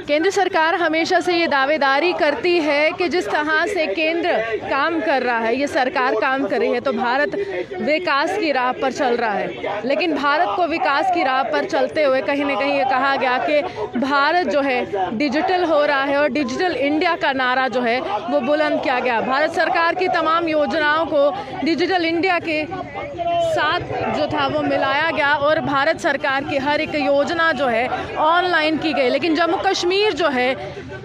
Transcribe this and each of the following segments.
केंद्र सरकार हमेशा से ये दावेदारी करती है कि जिस तरह से केंद्र काम कर रहा है, ये सरकार काम कर रही है, तो भारत विकास की राह पर चल रहा है। लेकिन भारत को विकास की राह पर चलते हुए कहीं ना कहीं ये कहा गया कि भारत जो है डिजिटल हो रहा है और डिजिटल इंडिया का नारा जो है वो बुलंद किया गया। भारत सरकार की तमाम योजनाओं को डिजिटल इंडिया के साथ जो था वो मिलाया गया और भारत सरकार की हर एक योजना जो है ऑनलाइन की गई। लेकिन जम्मू कश्मीर जो है,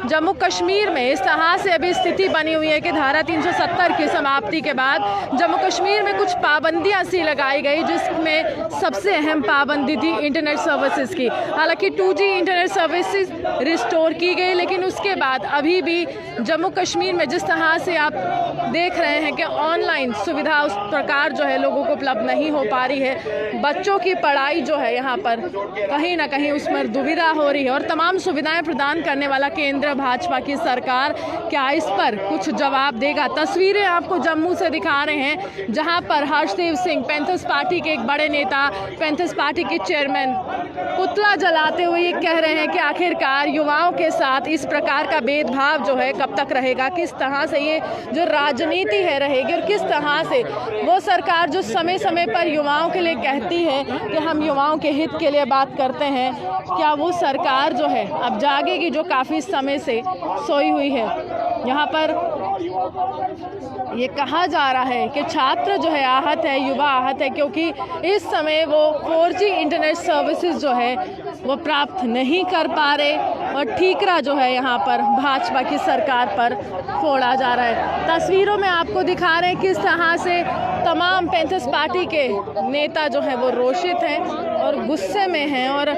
जम्मू कश्मीर में इस तरह से अभी स्थिति बनी हुई है कि धारा 370 की समाप्ति के बाद जम्मू कश्मीर में कुछ पाबंदियां सी लगाई गई, जिसमें सबसे अहम पाबंदी थी इंटरनेट सर्विसेज की। हालांकि 2G इंटरनेट सर्विसेज रिस्टोर की गई, लेकिन उसके बाद अभी भी जम्मू कश्मीर में जिस तरह से आप देख रहे हैं कि ऑनलाइन सुविधा उस प्रकार जो है लोगों को उपलब्ध नहीं हो पा रही है। बच्चों की पढ़ाई जो है यहाँ पर कहीं ना कहीं उसमें दुविधा हो रही है और तमाम सुविधाएं प्रदान करने वाला केंद्र भाजपा की सरकार क्या इस पर कुछ जवाब देगा? तस्वीरें आपको जम्मू से दिखा रहे हैं, जहां पर हर्षदेव सिंह, पैंथर्स पार्टी के एक बड़े नेता, पैंथर्स पार्टी के चेयरमैन, पुतला जलाते हुए ये कह रहे हैं कि आखिरकार युवाओं के साथ इस प्रकार का भेदभाव जो है कब तक रहेगा, किस तरह से ये जो राजनीति है रहेगी और किस तरह से वो सरकार जो समय समय पर युवाओं के लिए कहती है कि हम युवाओं के हित के लिए बात करते हैं, क्या वो सरकार जो है अब जागेगी जो काफ़ी समय से सोई हुई है। यहाँ पर ये कहा जा रहा है कि छात्र जो है आहत है, युवा आहत है, क्योंकि इस समय वो 4G इंटरनेट सर्विसेज जो है वो प्राप्त नहीं कर पा रहे और ठीकरा जो है यहाँ पर भाजपा की सरकार पर फोड़ा जा रहा है। तस्वीरों में आपको दिखा रहे हैं किस तरह से तमाम पैंथर्स पार्टी के नेता जो हैं वो रोषित हैं और गुस्से में हैं और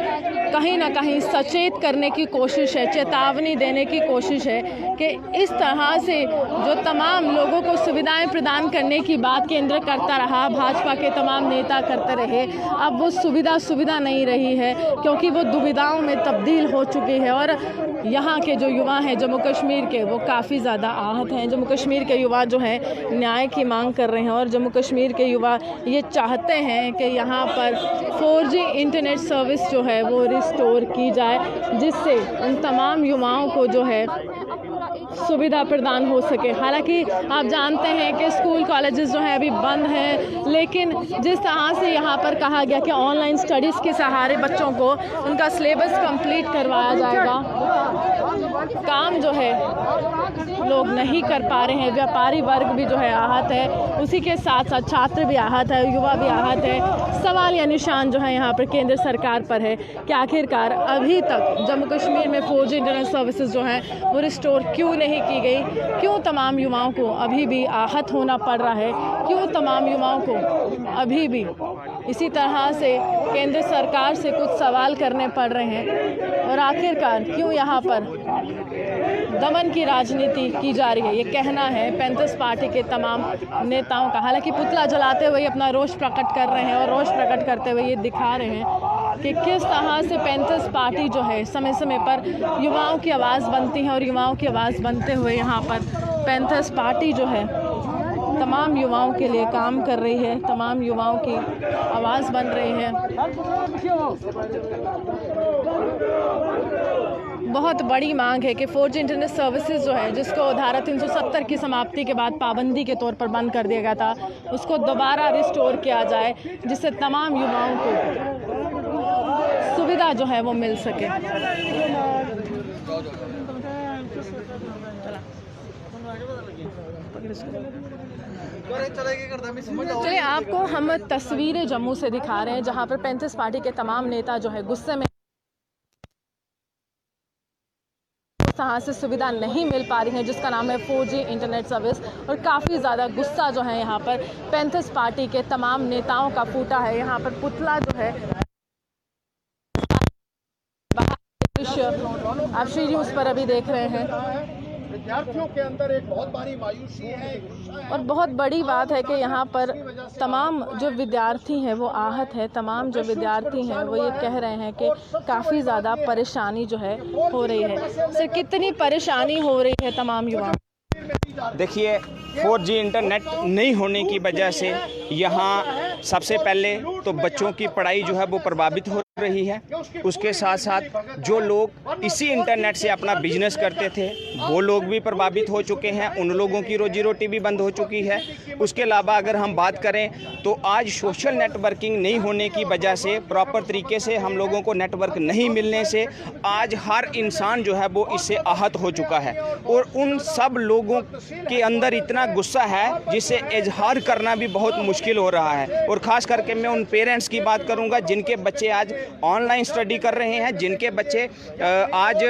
कहीं ना कहीं सचेत करने की कोशिश है, चेतावनी देने की कोशिश है कि इस तरह से जो तमाम लोगों को सुविधाएं प्रदान करने की बात केंद्र करता रहा, भाजपा के तमाम नेता करते रहे, अब वो सुविधा नहीं रही है क्योंकि वो दुविधाओं में तब्दील हो चुकी है। और यहाँ के जो युवा हैं जम्मू कश्मीर के वो काफ़ी ज़्यादा आहत हैं। जम्मू कश्मीर के युवा जो हैं न्याय की मांग कर रहे हैं और जम्मू कश्मीर के युवा ये चाहते हैं कि यहाँ पर 4G इंटरनेट सर्विस जो है वो रिस्टोर की जाए, जिससे उन तमाम युवाओं को जो है सुविधा प्रदान हो सके। हालांकि आप जानते हैं कि स्कूल कॉलेजेस जो हैं अभी बंद हैं, लेकिन जिस तरह से यहाँ पर कहा गया कि ऑनलाइन स्टडीज़ के सहारे बच्चों को उनका सिलेबस कंप्लीट करवाया जाएगा, काम जो है लोग नहीं कर पा रहे हैं। व्यापारी वर्ग भी जो है आहत है, उसी के साथ साथ छात्र भी आहत है, युवा भी आहत है। सवाल या निशान जो है यहाँ पर केंद्र सरकार पर है कि आखिरकार अभी तक जम्मू कश्मीर में 4G इंटरनेट सर्विसेज जो हैं वो रिस्टोर क्यों नहीं की गई, क्यों तमाम युवाओं को अभी भी आहत होना पड़ रहा है, क्यों तमाम युवाओं को अभी भी इसी तरह से केंद्र सरकार से कुछ सवाल करने पड़ रहे हैं और आखिरकार क्यों यहाँ पर दमन की राजनीति की जा रही है, ये कहना है पैंथर्स पार्टी के तमाम नेताओं का। हालांकि पुतला जलाते हुए अपना रोष प्रकट कर रहे हैं और रोष प्रकट करते हुए ये दिखा रहे हैं कि किस तरह से पैंथर्स पार्टी जो है समय समय पर युवाओं की आवाज़ बनती है और युवाओं की आवाज़ बनते हुए यहाँ पर पैंथर्स पार्टी जो है तमाम युवाओं के लिए काम कर रही है, तमाम युवाओं की आवाज़ बन रही है। बहुत बड़ी मांग है कि 4G इंटरनेट सर्विसेज जो है, जिसको धारा 370 की समाप्ति के बाद पाबंदी के तौर पर बंद कर दिया गया था, उसको दोबारा रिस्टोर किया जाए, जिससे तमाम युवाओं को सुविधा जो है वो मिल सके। चलिए आपको हम तस्वीरें जम्मू से दिखा रहे हैं, जहां पर पैंथर्स पार्टी के तमाम नेता जो है गुस्से में तरह से सुविधा नहीं मिल पा रही है, जिसका नाम है 4G इंटरनेट सर्विस, और काफ़ी ज़्यादा गुस्सा जो है यहाँ पर पैंथर्स पार्टी के तमाम नेताओं का फूटा है। यहाँ पर पुतला जो है आप श्री न्यूज़ पर अभी देख रहे हैं। विद्यार्थियों के अंदर एक बहुत बड़ी मायूसी है और बहुत बड़ी बात है कि यहाँ पर तमाम जो विद्यार्थी हैं वो आहत है, तमाम जो विद्यार्थी हैं वो ये कह रहे हैं कि काफ़ी ज़्यादा परेशानी जो है हो रही है। सर कितनी परेशानी हो रही है तमाम युवाओं? देखिए 4G इंटरनेट नहीं होने की वजह से यहाँ सबसे पहले तो बच्चों की पढ़ाई जो है वो प्रभावित हो रही है। उसके साथ साथ जो लोग इसी इंटरनेट से अपना बिजनेस करते थे वो लोग भी प्रभावित हो चुके हैं, उन लोगों की रोजी रोटी भी बंद हो चुकी है। उसके अलावा अगर हम बात करें तो आज सोशल नेटवर्किंग नहीं होने की वजह से, प्रॉपर तरीके से हम लोगों को नेटवर्क नहीं मिलने से आज हर इंसान जो है वो इससे आहत हो चुका है और उन सब लोगों के अंदर इतना गुस्सा है जिसे इजहार करना भी बहुत मुश्किल हो रहा है। और ख़ास करके मैं उन पेरेंट्स की बात करूंगा जिनके बच्चे आज ऑनलाइन स्टडी कर रहे हैं, जिनके बच्चे आज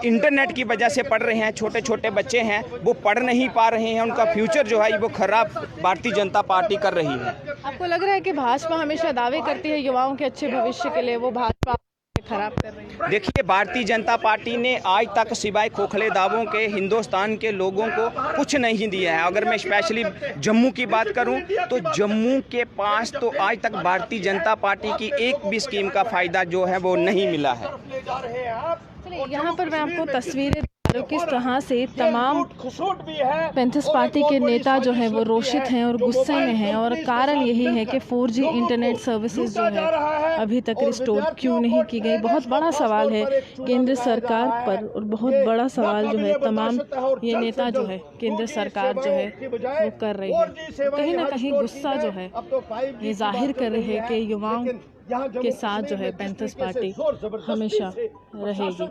इंटरनेट की वजह से पढ़ रहे हैं, छोटे छोटे बच्चे हैं वो पढ़ नहीं पा रहे हैं, उनका फ्यूचर जो है वो खराब भारतीय जनता पार्टी कर रही है। आपको लग रहा है कि भाजपा हमेशा दावे करती है युवाओं के अच्छे भविष्य के लिए, वो भाजपा खराब कर रही है? देखिए, भारतीय जनता पार्टी ने आज तक सिवाय खोखले दावों के हिंदुस्तान के लोगों को कुछ नहीं दिया है। अगर मैं स्पेशली जम्मू की बात करूं तो जम्मू के पास तो आज तक भारतीय जनता पार्टी की एक भी स्कीम का फायदा जो है वो नहीं मिला है। चलिए, यहाँ पर मैं आपको तस्वीरें किस तरह से तमाम पैंथर्स पार्टी के नेता जो है वो रोषित हैं और गुस्से में हैं, और कारण यही है कि 4G इंटरनेट सर्विसेज जो है अभी तक रिस्टोर क्यों नहीं की गई। बहुत बड़ा सवाल है केंद्र सरकार पर, और बहुत बड़ा सवाल जो है तमाम ये नेता जो है केंद्र सरकार जो है वो कर रही है। कहीं ना कहीं गुस्सा जो है ये जाहिर कर रही है कि युवाओं के साथ जो है पैंथर्स पार्टी हमेशा रहेगी।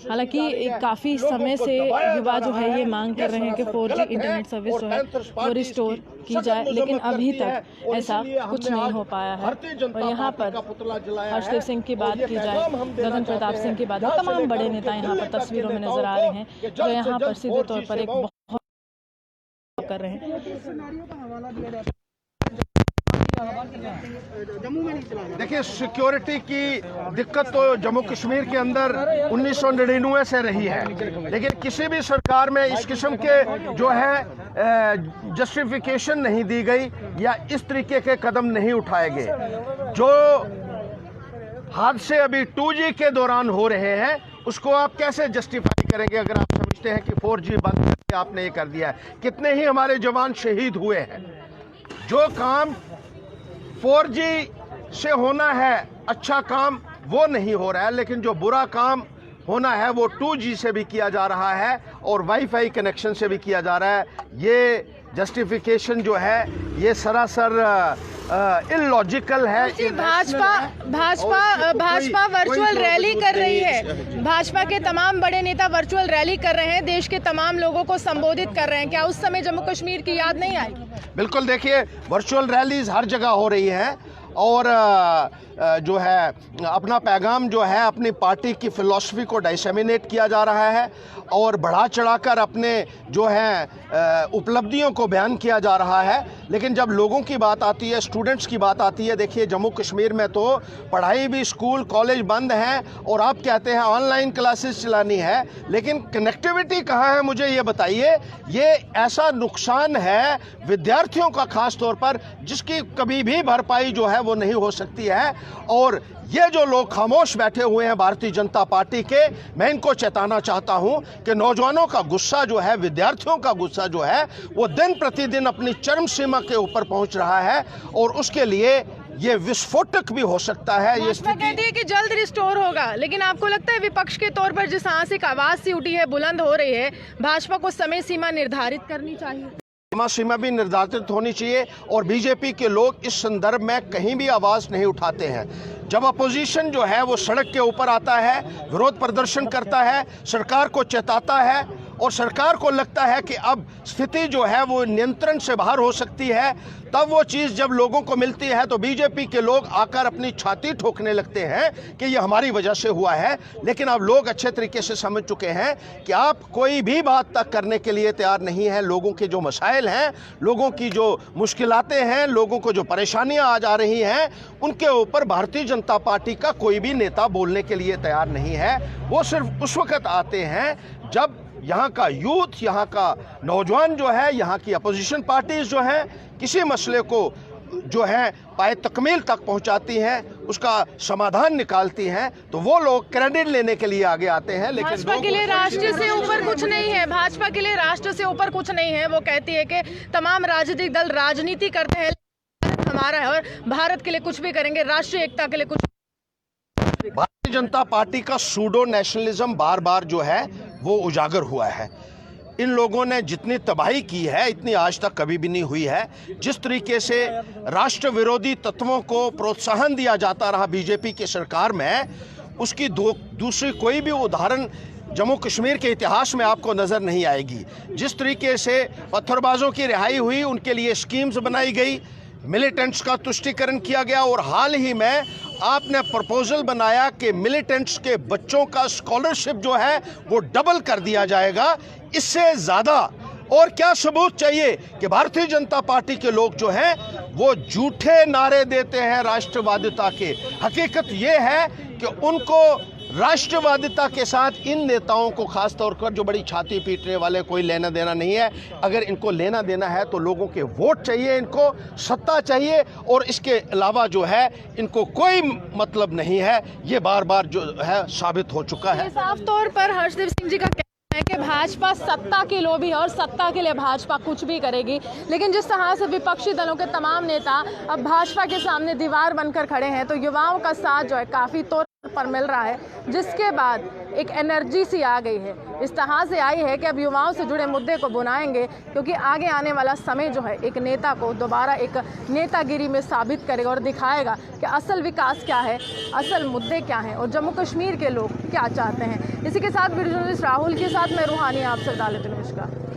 हालांकि काफ़ी समय से युवा जो है ये मांग कर रहे हैं कि 4G इंटरनेट सर्विस जो है वो रिस्टोर की जाए, लेकिन अभी तक ऐसा कुछ नहीं हो पाया है। और यहाँ पर हर्षदेव सिंह की बात की जाए, गगन प्रताप सिंह की बात, तमाम बड़े नेता यहाँ पर तस्वीरों में नजर आ रहे हैं जो यहाँ पर सीधे तौर पर एक बहुत कर रहे हैं। देखिए, सिक्योरिटी की दिक्कत तो जम्मू कश्मीर के अंदर 1999 से रही है, लेकिन किसी भी सरकार में इस किस्म के जो है जस्टिफिकेशन नहीं दी गई या इस तरीके के कदम नहीं उठाए गए। जो हादसे अभी 2G के दौरान हो रहे हैं उसको आप कैसे जस्टिफाई करेंगे अगर आप समझते हैं कि 4G बंद करके आपने ये कर दिया है? कितने ही हमारे जवान शहीद हुए हैं। जो काम 4G से होना है अच्छा काम वो नहीं हो रहा है, लेकिन जो बुरा काम होना है वो 2G से भी किया जा रहा है और वाईफाई कनेक्शन से भी किया जा रहा है। ये जस्टिफिकेशन जो है ये सरासर इलॉजिकल है। भाजपा वर्चुअल रैली कर रही है, भाजपा के तमाम बड़े नेता वर्चुअल रैली कर रहे हैं, देश के तमाम लोगों को संबोधित कर रहे हैं। क्या उस समय जम्मू कश्मीर की याद नहीं आई? बिल्कुल, देखिए वर्चुअल रैलीज हर जगह हो रही हैं और जो है अपना पैगाम जो है अपनी पार्टी की फिलॉसफी को डिसेमिनेट किया जा रहा है और बढ़ा चढ़ाकर अपने जो है उपलब्धियों को बयान किया जा रहा है। लेकिन जब लोगों की बात आती है, स्टूडेंट्स की बात आती है, देखिए जम्मू कश्मीर में तो पढ़ाई भी, स्कूल कॉलेज बंद हैं और आप कहते हैं ऑनलाइन क्लासेस चलानी है, लेकिन कनेक्टिविटी कहाँ है मुझे ये बताइए। ये ऐसा नुकसान है विद्यार्थियों का खास तौर पर जिसकी कभी भी भरपाई जो है वो नहीं हो सकती है। और ये जो लोग खामोश बैठे हुए हैं भारतीय जनता पार्टी के, मैं इनको चेताना चाहता हूं कि नौजवानों का गुस्सा जो है, विद्यार्थियों का गुस्सा जो है वो दिन प्रतिदिन अपनी चरम सीमा के ऊपर पहुंच रहा है और उसके लिए ये विस्फोटक भी हो सकता है। ये भाजपा कहती है कि जल्द रिस्टोर होगा, लेकिन आपको लगता है विपक्ष के तौर पर जिस आंशिक आवाज सी उठी है, बुलंद हो रही है, भाजपा को समय सीमा निर्धारित करनी चाहिए? सीमा भी निर्धारित होनी चाहिए और बीजेपी के लोग इस संदर्भ में कहीं भी आवाज नहीं उठाते हैं। जब अपोजिशन जो है वो सड़क के ऊपर आता है, विरोध प्रदर्शन करता है, सरकार को चेताता है और सरकार को लगता है कि अब स्थिति जो है वो नियंत्रण से बाहर हो सकती है, तब वो चीज़ जब लोगों को मिलती है तो बीजेपी के लोग आकर अपनी छाती ठोकने लगते हैं कि ये हमारी वजह से हुआ है। लेकिन अब लोग अच्छे तरीके से समझ चुके हैं कि आप कोई भी बात तक करने के लिए तैयार नहीं है। लोगों के जो मसाइल हैं, लोगों की जो मुश्किलातें हैं, लोगों को जो परेशानियां आ जा रही हैं, उनके ऊपर भारतीय जनता पार्टी का कोई भी नेता बोलने के लिए तैयार नहीं है। वो सिर्फ उस वक्त आते हैं जब यहाँ का यूथ, यहाँ का नौजवान जो है, यहाँ की अपोजिशन पार्टीज जो हैं किसी मसले को जो है पाए तकमील तक पहुंचाती हैं, उसका समाधान निकालती हैं, तो वो लोग क्रेडिट लेने के लिए आगे आते हैं। लेकिन भाजपा के लिए राष्ट्र से ऊपर कुछ नहीं है, भाजपा के लिए राष्ट्र से ऊपर कुछ नहीं है। वो कहती है कि तमाम राजनीतिक दल राजनीति करते हैं, हमारा है और भारत के लिए कुछ भी करेंगे, राष्ट्रीय एकता के लिए कुछ। भारतीय जनता पार्टी का सूडो नेशनलिज्म बार बार जो है वो उजागर हुआ है। इन लोगों ने जितनी तबाही की है इतनी आज तक कभी भी नहीं हुई है। जिस तरीके से राष्ट्र विरोधी तत्वों को प्रोत्साहन दिया जाता रहा बीजेपी की सरकार में, उसकी दूसरी कोई भी उदाहरण जम्मू कश्मीर के इतिहास में आपको नज़र नहीं आएगी। जिस तरीके से पत्थरबाजों की रिहाई हुई, उनके लिए स्कीम्स बनाई गई, मिलिटेंट्स का तुष्टीकरण किया गया और हाल ही में आपने प्रपोजल बनाया कि मिलिटेंट्स के बच्चों का स्कॉलरशिप जो है वो डबल कर दिया जाएगा। इससे ज़्यादा और क्या सबूत चाहिए कि भारतीय जनता पार्टी के लोग जो हैं वो झूठे नारे देते हैं राष्ट्रवादिता के। हकीकत ये है कि उनको राष्ट्रवादिता के साथ इन नेताओं को खास तौर पर जो बड़ी छाती पीटने वाले कोई लेना देना नहीं है। अगर इनको लेना देना है तो लोगों के वोट चाहिए, इनको सत्ता चाहिए और इसके अलावा जो है इनको कोई मतलब नहीं है। ये बार बार जो है साबित हो चुका है। साफ तौर पर हर्षदीप सिंह जी का कहना है कि भाजपा सत्ता की लोभी है और सत्ता के लिए भाजपा कुछ भी करेगी। लेकिन जिस तरह से विपक्षी दलों के तमाम नेता अब भाजपा के सामने दीवार बनकर खड़े हैं तो युवाओं का साथ जो है काफ़ी तौर पर मिल रहा है, जिसके बाद एक एनर्जी सी आ गई है। इस तरह से आई है कि अब युवाओं से जुड़े मुद्दे को बुनाएंगे, क्योंकि आगे आने वाला समय जो है एक नेता को दोबारा एक नेतागिरी में साबित करेगा और दिखाएगा कि असल विकास क्या है, असल मुद्दे क्या हैं और जम्मू कश्मीर के लोग क्या चाहते हैं। इसी के साथ वीडियो जर्नलिस्ट राहुल के साथ मैं रूहानी आपसे डाले नमस्कार।